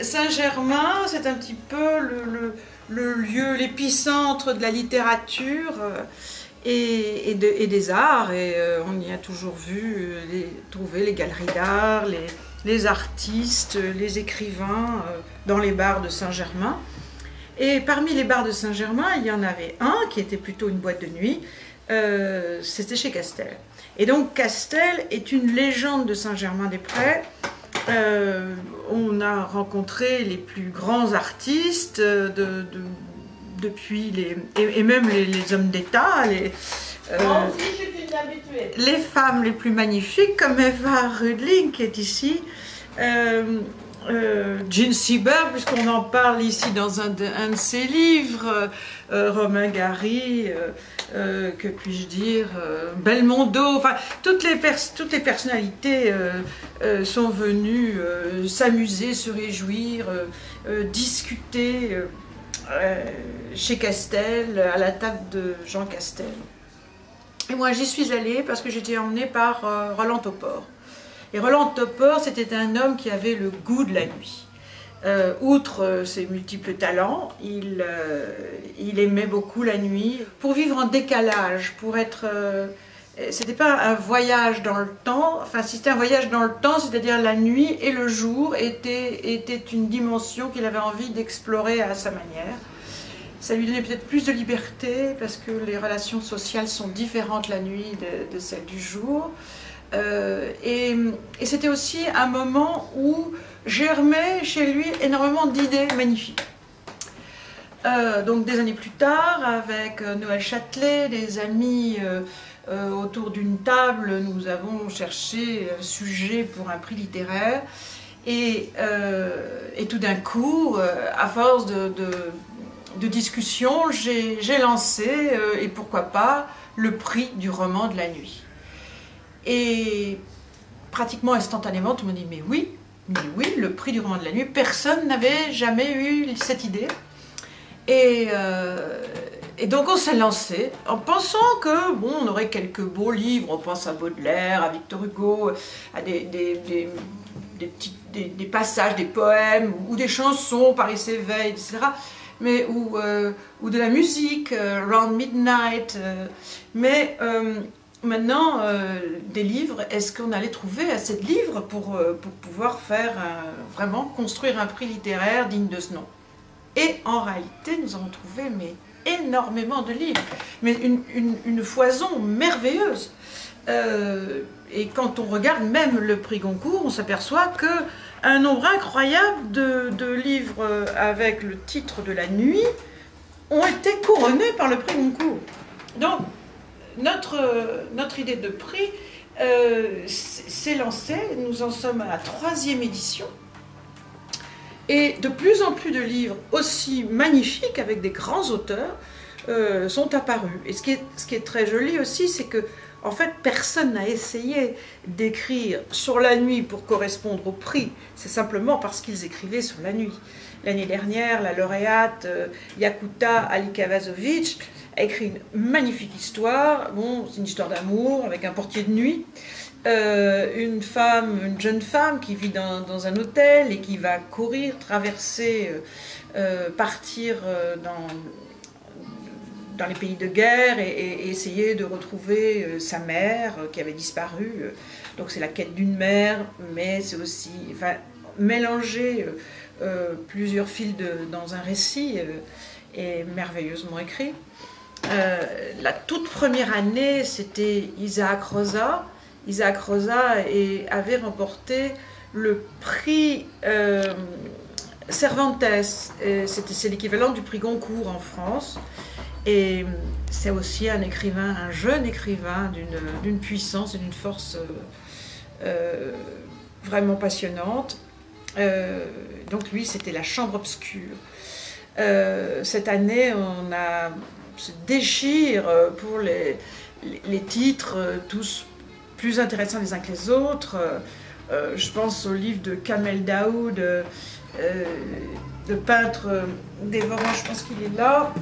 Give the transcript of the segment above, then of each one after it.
Saint-Germain, c'est un petit peu le lieu, l'épicentre de la littérature et des arts. Et on y a toujours vu, trouvé les galeries d'art, les artistes, les écrivains dans les bars de Saint-Germain. Et parmi les bars de Saint-Germain, il y en avait un qui était plutôt une boîte de nuit, c'était chez Castel. Et donc Castel est une légende de Saint-Germain-des-Prés. On a rencontré les plus grands artistes depuis et même les hommes d'État, les femmes les plus magnifiques comme Eva Rüdling qui est ici, Jean Seberg, puisqu'on en parle ici dans un de ses livres, Romain Gary, que puis-je dire, Belmondo, enfin toutes les personnalités sont venues s'amuser, se réjouir, discuter chez Castel, à la table de Jean Castel. Et moi j'y suis allée parce que j'étais emmenée par Roland Topor. Et Roland Topor, c'était un homme qui avait le goût de la nuit. Outre ses multiples talents, il aimait beaucoup la nuit pour vivre en décalage, pour être... c'était pas un voyage dans le temps, enfin si c'était un voyage dans le temps, c'est-à-dire la nuit et le jour était une dimension qu'il avait envie d'explorer à sa manière. Ça lui donnait peut-être plus de liberté parce que les relations sociales sont différentes la nuit de celles du jour. Et c'était aussi un moment où germait chez lui énormément d'idées magnifiques. Donc des années plus tard, avec Noël Châtelet, des amis autour d'une table, nous avons cherché un sujet pour un prix littéraire. Et tout d'un coup, à force de discussion, j'ai lancé, et pourquoi pas, le prix du roman de la nuit. Et pratiquement instantanément, tout le monde dit mais oui, le prix du roman de la nuit, personne n'avait jamais eu cette idée. Et donc on s'est lancé en pensant que bon, on aurait quelques beaux livres, on pense à Baudelaire, à Victor Hugo, à des passages, des poèmes ou des chansons, Paris s'éveille, etc. Mais ou de la musique, Round Midnight, mais maintenant, des livres, est-ce qu'on allait trouver assez de livres pour pouvoir faire vraiment construire un prix littéraire digne de ce nom? Et en réalité, nous avons trouvé mais énormément de livres, mais une foison merveilleuse. Et quand on regarde même le prix Goncourt, on s'aperçoit qu'un nombre incroyable de livres avec le titre de la nuit ont été couronnés par le prix Goncourt. Donc, notre idée de prix s'est lancée, nous en sommes à la 3e édition, et de plus en plus de livres aussi magnifiques, avec des grands auteurs, sont apparus. Et ce qui est très joli aussi, c'est que en fait, personne n'a essayé d'écrire sur la nuit pour correspondre au prix, c'est simplement parce qu'ils écrivaient sur la nuit. L'année dernière, la lauréate Yakuta Alikavazovic a écrit une magnifique histoire. Bon, c'est une histoire d'amour avec un portier de nuit. Une jeune femme qui vit dans un hôtel et qui va courir, traverser, partir dans les pays de guerre et essayer de retrouver sa mère qui avait disparu. Donc c'est la quête d'une mère, mais c'est aussi mélanger plusieurs fils dans un récit est merveilleusement écrit. La toute première année, c'était Isaac Rosa. Isaac Rosa avait remporté le prix Cervantes. C'est l'équivalent du prix Goncourt en France. Et c'est aussi un écrivain, un jeune écrivain d'une puissance et d'une force vraiment passionnante. Donc lui, c'était La Chambre obscure. Cette année, on se déchire pour les titres, tous plus intéressants les uns que les autres. Je pense au livre de Kamel Daoud, le peintre dévorant, je pense qu'il est là,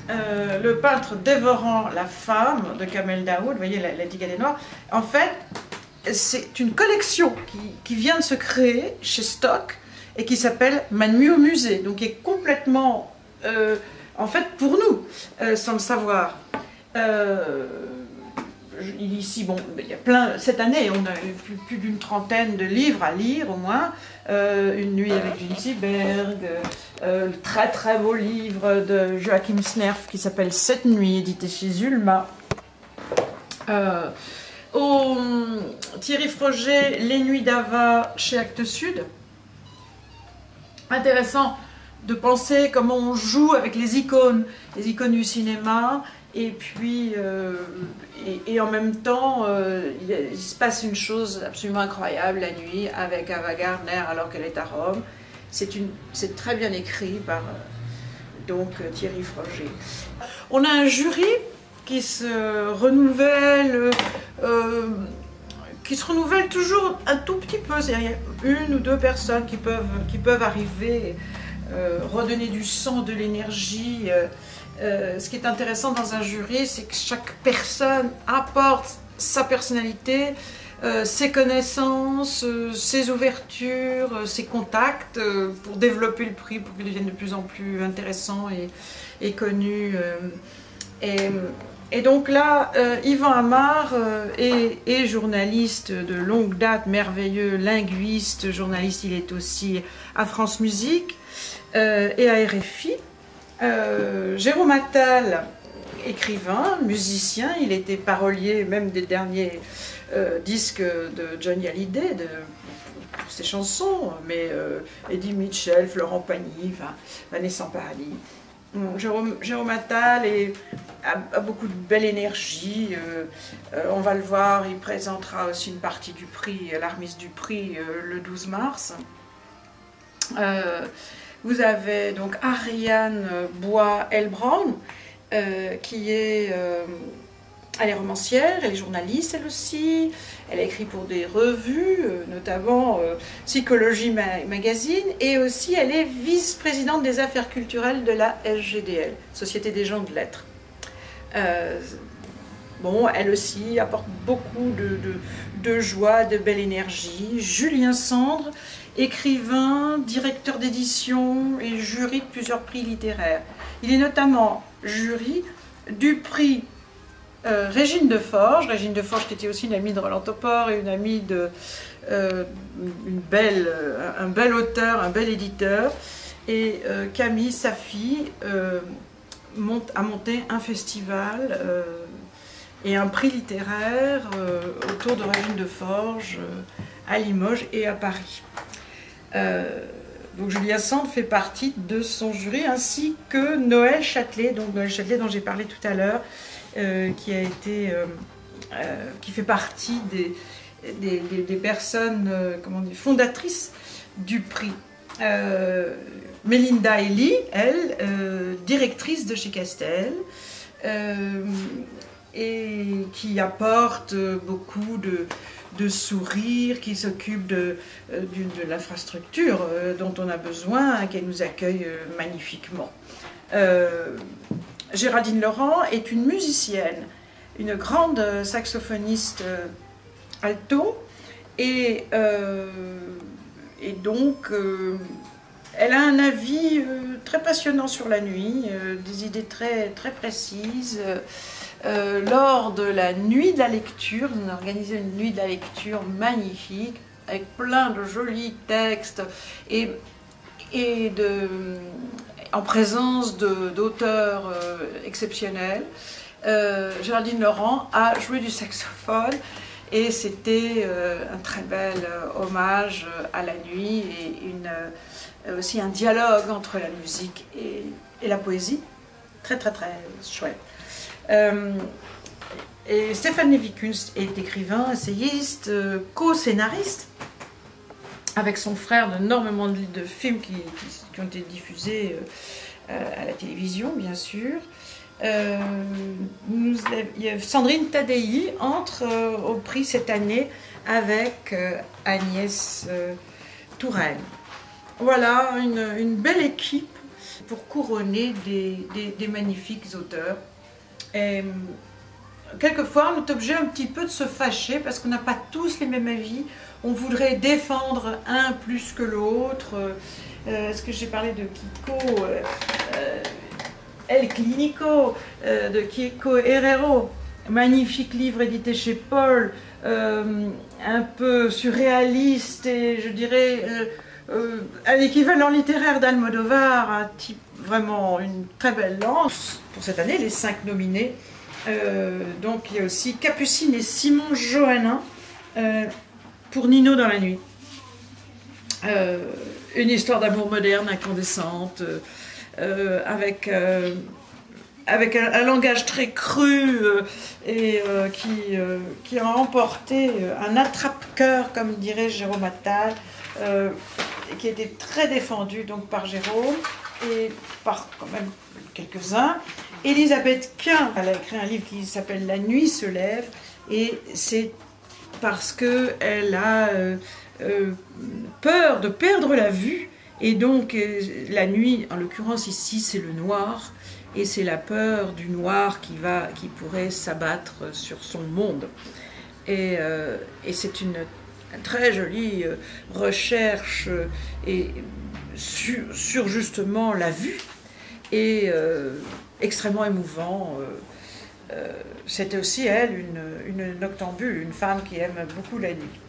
le peintre dévorant la femme de Kamel Daoud, vous voyez la Digue des Noirs. En fait, c'est une collection qui vient de se créer chez Stock et qui s'appelle Ma nuit au musée, donc qui est complètement, en fait, pour nous, sans le savoir. Ici, bon, il y a plein. Cette année, on a plus d'une trentaine de livres à lire au moins. Une nuit avec Jean Seberg, le très très beau livre de Joachim Snerf qui s'appelle Cette nuit, édité chez Ulma. Thierry Froger, Les Nuits d'Ava chez Actes Sud. Intéressant de penser comment on joue avec les icônes du cinéma. Et puis, et en même temps, il se passe une chose absolument incroyable la nuit avec Ava Gardner alors qu'elle est à Rome. C'est très bien écrit par donc Thierry Froger. On a un jury qui se renouvelle, toujours un tout petit peu. Il y a une ou deux personnes qui peuvent arriver, redonner du sang, de l'énergie. Ce qui est intéressant dans un jury, c'est que chaque personne apporte sa personnalité, ses connaissances, ses ouvertures, ses contacts pour développer le prix, pour qu'il devienne de plus en plus intéressant et connu. Et donc là, Yvan Amar est journaliste de longue date, merveilleux linguiste, journaliste, il est aussi à France Musique et à RFI. Jérôme Attal, écrivain, musicien, il était parolier même des derniers disques de Johnny Hallyday, pour ses chansons, mais Eddie Mitchell, Florent Pagny, enfin, Vanessa Paradis. Jérôme Attal a beaucoup de belle énergie, on va le voir, il présentera aussi une partie du prix, la remise du prix le 12 mars. Vous avez donc Ariane Bois-Elbron, qui est, elle est romancière, elle est journaliste elle aussi, elle a écrit pour des revues, notamment Psychologie Magazine, et aussi elle est vice-présidente des affaires culturelles de la SGDL, Société des gens de lettres. Bon, elle aussi apporte beaucoup de joie, de belle énergie. Julien Sandre, écrivain, directeur d'édition et jury de plusieurs prix littéraires. Il est notamment jury du prix Régine de Forges qui était aussi une amie de Roland Topor et une amie de un bel auteur, un bel éditeur. Et Camille, sa fille, a monté un festival et un prix littéraire autour de Régine de Forges à Limoges et à Paris. Donc Julien Sand fait partie de son jury, ainsi que Noël Châtelet, donc Noël Châtelet dont j'ai parlé tout à l'heure, qui fait partie des personnes comment dire, fondatrices du prix. Mélinda Elie, elle, directrice de chez Castel, et qui apporte beaucoup de sourires, qui s'occupe de l'infrastructure dont on a besoin, qu'elle nous accueille magnifiquement. Géraldine Laurent est une musicienne, une grande saxophoniste alto, et donc elle a un avis très passionnant sur la nuit, des idées très, très précises. Lors de la nuit de la lecture, on a organisé une nuit de la lecture magnifique, avec plein de jolis textes en présence d'auteurs exceptionnels. Géraldine Laurent a joué du saxophone et c'était un très bel hommage à la nuit et aussi un dialogue entre la musique et la poésie. Très très très chouette. Et Stéphane Lévy-Kunst est écrivain, essayiste, co-scénariste avec son frère d'énormément de films qui ont été diffusés à la télévision, bien sûr. Sandrine Tadei entre au prix cette année avec Agnès Touraine. Voilà une belle équipe pour couronner des magnifiques auteurs. Et quelquefois, on est obligé un petit peu de se fâcher parce qu'on n'a pas tous les mêmes avis, on voudrait défendre un plus que l'autre. Est-ce que j'ai parlé de Kiko El Clinico, de Kiko Herrero, magnifique livre édité chez Paul, un peu surréaliste et je dirais un équivalent littéraire d'Almodovar, un type vraiment une très belle lance. Pour cette année, les 5 nominés. Donc il y a aussi Capucine et Simon Johannin pour Nino dans la nuit. Une histoire d'amour moderne, incandescente, avec un langage très cru et qui a emporté un attrape-cœur, comme dirait Jérôme Attal, qui était très défendu donc par Jérôme et par quand même quelques-uns. Elisabeth Quint, elle a écrit un livre qui s'appelle La nuit se lève, et c'est parce qu'elle a peur de perdre la vue, et donc la nuit, en l'occurrence ici, c'est le noir, et c'est la peur du noir qui pourrait s'abattre sur son monde. Et c'est une très jolie recherche sur justement la vue, et extrêmement émouvant. C'était aussi elle, une noctambule, une femme qui aime beaucoup la nuit.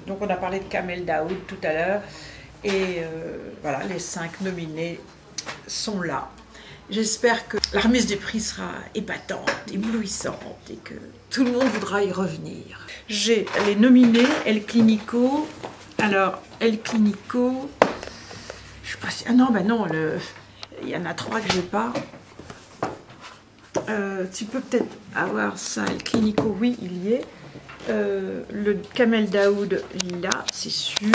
Donc on a parlé de Kamel Daoud tout à l'heure, et voilà, les 5 nominés sont là. J'espère que la remise des prix sera épatante, éblouissante, et que tout le monde voudra y revenir. J'ai les nominés, El Clinico. Alors, El Clinico, je sais pas si... Ah non, ben non, il y en a 3 que j'ai pas. Tu peux peut-être avoir ça, El Clinico, oui, il y est. Le Kamel Daoud, là, c'est sûr.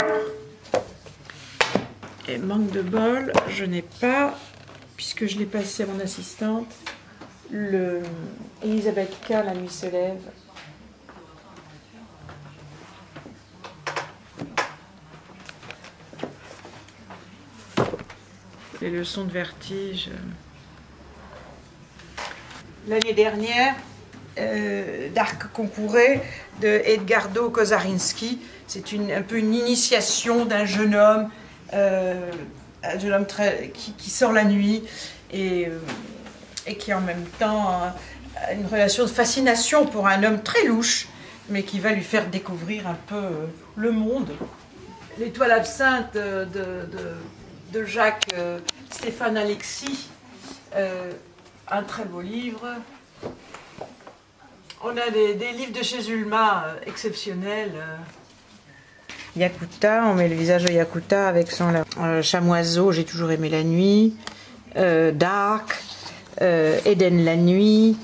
Et manque de bol, je n'ai pas, puisque je l'ai passé à mon assistante, le Elisabeth Quint, La nuit se lève. Les leçons de vertige. L'année dernière, d'Arc Concouret de Edgardo Kozarinski. C'est un peu une initiation d'un jeune homme qui sort la nuit et qui en même temps a une relation de fascination pour un homme très louche, mais qui va lui faire découvrir un peu le monde. L'étoile absinthe de Jacques Stéphane Alexis, un très beau livre. On a des livres de chez Zulma exceptionnels. Yakuta, on met le visage de Yakuta avec son chamoiseau, j'ai toujours aimé la nuit. Dark, Eden la nuit,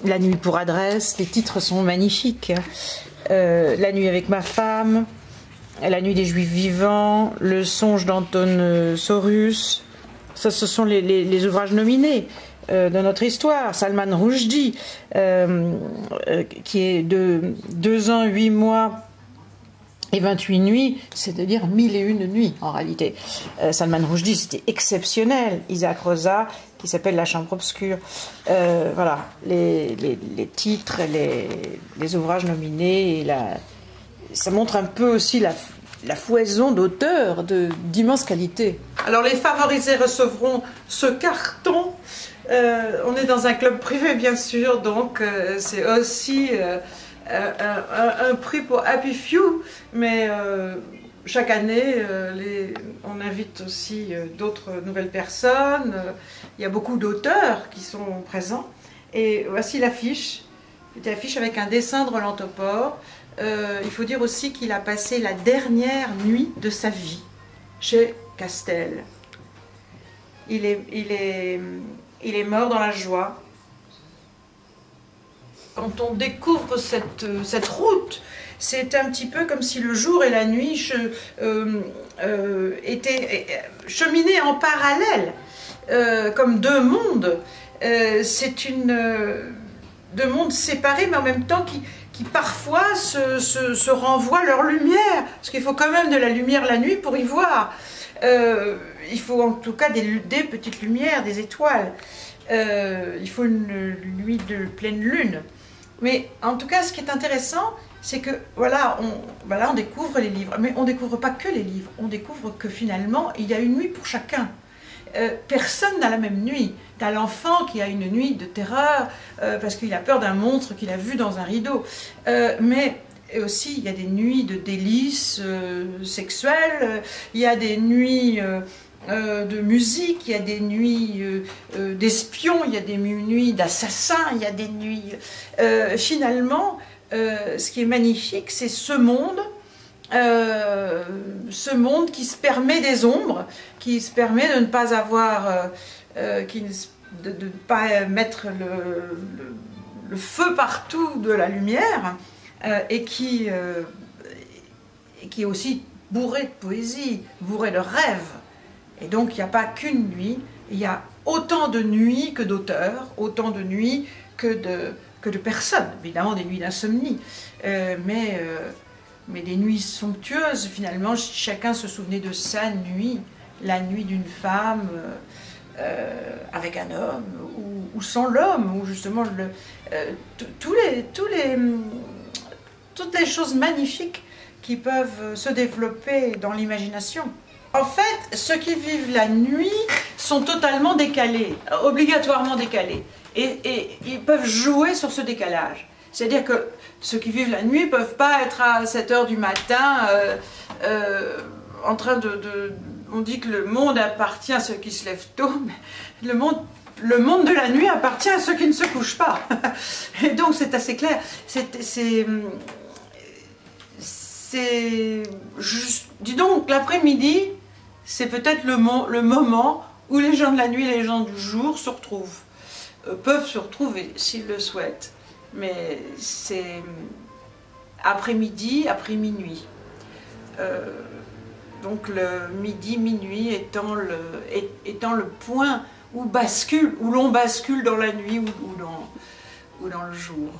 La nuit pour adresse, les titres sont magnifiques. La nuit avec ma femme, La nuit des juifs vivants, Le songe d'Anton Sorus. Ça, ce sont les ouvrages nominés de notre histoire. Salman Rushdie, qui est de 2 ans, 8 mois et 28 nuits, c'est-à-dire 1001 nuits en réalité. Salman Rushdie, c'était exceptionnel. Isaac Rosa, qui s'appelle La chambre obscure. Voilà, les titres, les ouvrages nominés, et ça montre un peu aussi la foison d'auteurs d'immense qualité. Alors les favorisés recevront ce carton. On est dans un club privé bien sûr, donc c'est aussi un prix pour Happy Few, mais chaque année on invite aussi d'autres nouvelles personnes. Il y a beaucoup d'auteurs qui sont présents, et voici l'affiche. Une affiche avec un dessin de Roland Topor. Il faut dire aussi qu'il a passé la dernière nuit de sa vie chez Castel. Il est mort dans la joie. Quand on découvre cette route, c'est un petit peu comme si le jour et la nuit cheminaient en parallèle, comme 2 mondes. C'est deux mondes séparés, mais en même temps qui parfois se renvoient leur lumière, parce qu'il faut quand même de la lumière la nuit pour y voir. Il faut en tout cas des petites lumières, des étoiles. Il faut une nuit de pleine lune. Mais en tout cas, ce qui est intéressant, c'est que voilà, on découvre les livres, mais on ne découvre pas que les livres, on découvre que finalement, il y a une nuit pour chacun. Personne n'a la même nuit. Tu as l'enfant qui a une nuit de terreur parce qu'il a peur d'un monstre qu'il a vu dans un rideau. Mais aussi, il y a des nuits de délices sexuelles, il y a des nuits de musique, il y a des nuits d'espions, il y a des nuits d'assassins, il y a des nuits... finalement, ce qui est magnifique, c'est ce monde qui se permet des ombres, qui se permet de ne pas avoir, de ne pas mettre le feu partout de la lumière, et qui est aussi bourré de poésie, bourré de rêves. Et donc il n'y a pas qu'une nuit, il y a autant de nuits que d'auteurs, autant de nuits que de personnes, évidemment des nuits d'insomnie, mais des nuits somptueuses finalement. Chacun se souvenait de sa nuit, la nuit d'une femme avec un homme, ou sans l'homme, ou justement toutes les choses magnifiques qui peuvent se développer dans l'imagination. En fait, ceux qui vivent la nuit sont totalement décalés, obligatoirement décalés, et ils peuvent jouer sur ce décalage. C'est-à-dire que ceux qui vivent la nuit ne peuvent pas être à 7 h du matin en train de... On dit que le monde appartient à ceux qui se lèvent tôt, mais le monde de la nuit appartient à ceux qui ne se couchent pas. Et donc c'est assez clair. Dis donc, l'après-midi, c'est peut-être le moment où les gens de la nuit et les gens du jour se retrouvent. Peuvent se retrouver s'ils le souhaitent. Mais c'est après-midi, après minuit. Donc le midi, minuit étant le point où l'on bascule dans la nuit ou dans le jour.